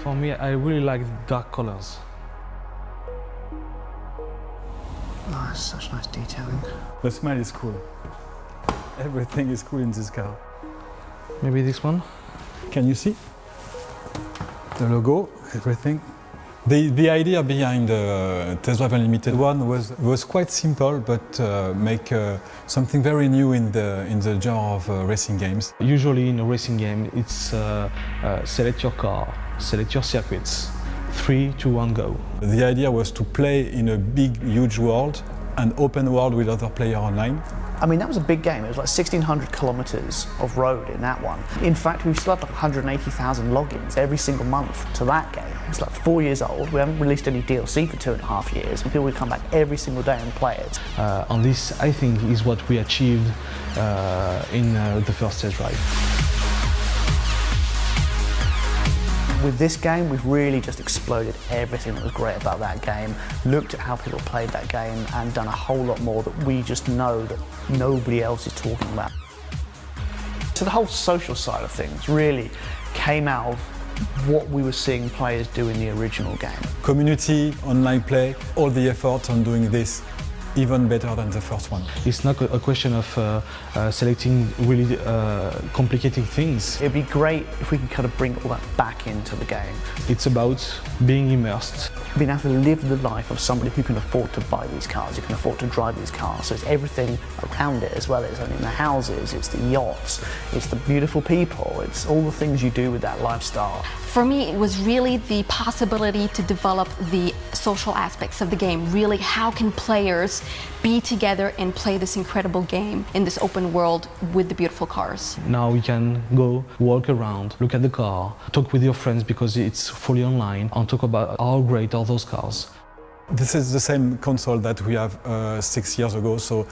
For me, I really like dark colors. Oh, that's such nice detailing. The smell is cool. Everything is cool in this car. Maybe this one? Can you see? The logo, everything. The idea behind the Test Drive Unlimited one was quite simple, but make something very new in the genre of racing games. Usually in a racing game, it's select your car, select your circuits, 3, 2, 1, go. The idea was to play in a big, huge world, an open world with other players online. I mean, that was a big game. It was like 1,600 kilometers of road in that one. In fact, we still have like 180,000 logins every single month to that game. It's like 4 years old. We haven't released any DLC for 2.5 years, and people would come back every single day and play it. And this, I think, is what we achieved in the first test drive. With this game, we've really just exploded everything that was great about that game, looked at how people played that game, and done a whole lot more that we just know that nobody else is talking about. So the whole social side of things really came out of what we were seeing players do in the original game. Community, online play, all the effort on doing this even better than the first one. It's not a question of selecting really complicated things. It'd be great if we could kind of bring all that back into the game. It's about being immersed. Being able to live the life of somebody who can afford to buy these cars, who can afford to drive these cars. So it's everything around it as well. It's in the houses, it's the yachts, it's the beautiful people, it's all the things you do with that lifestyle. For me, it was really the possibility to develop the social aspects of the game. Really, how can players be together and play this incredible game in this open world with the beautiful cars? Now you can go walk around, look at the car, talk with your friends because it's fully online, and talk about how great are those cars. This is the same console that we have 6 years ago, so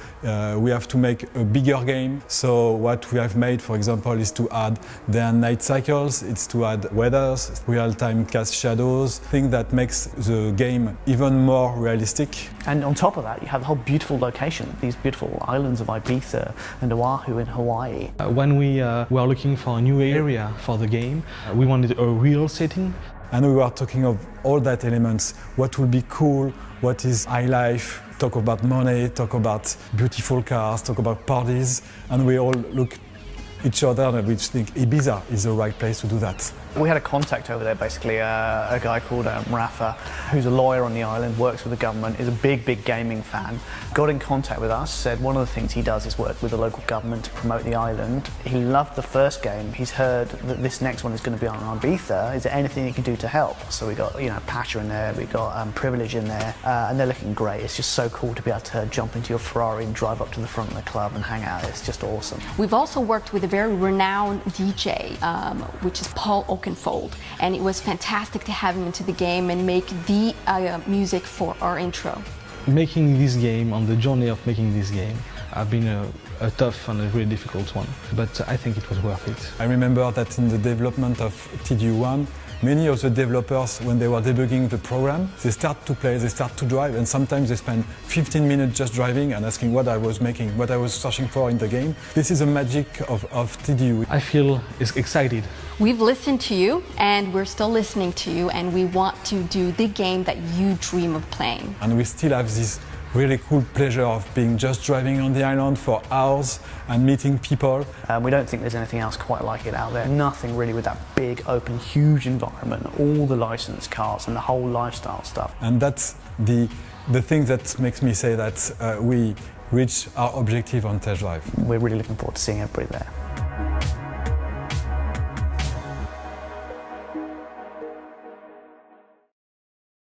we have to make a bigger game. So what we have made, for example, is to add day and night cycles, it's to add weathers, real-time cast shadows, thing that makes the game even more realistic. And on top of that, you have the whole beautiful location, these beautiful islands of Ibiza and Oahu in Hawaii. When we were looking for a new area for the game, we wanted a real setting. And we were talking of all that elements, what will be cool, what is high life, talk about money, talk about beautiful cars, talk about parties, and we all look each other and we think Ibiza is the right place to do that. We had a contact over there, basically, a guy called Rafa, who's a lawyer on the island, works with the government, is a big gaming fan. Got in contact with us, said one of the things he does is work with the local government to promote the island. He loved the first game. He's heard that this next one is going to be on Ibiza. Is there anything he can do to help? So we got, Pasha in there, we got Privilege in there, and they're looking great. It's just so cool to be able to jump into your Ferrari and drive up to the front of the club and hang out. It's just awesome. We've also worked with a very renowned DJ, which is Paul Oakenfold, and it was fantastic to have him into the game and make the music for our intro. Making this game, on the journey of making this game, have been a tough and a really difficult one, but I think it was worth it. I remember that in the development of TDU1, many of the developers, when they were debugging the program, they start to play, they start to drive, and sometimes they spend 15 minutes just driving and asking what I was making, what I was searching for in the game. This is the magic of TDU. I feel excited. We've listened to you, and we're still listening to you, and we want to do the game that you dream of playing. And we still have this really cool pleasure of being just driving on the island for hours and meeting people. We don't think there's anything else quite like it out there. Nothing really with that big, open, huge environment, all the licensed cars and the whole lifestyle stuff. And that's the thing that makes me say that we reached our objective on Test Drive. We're really looking forward to seeing everybody there.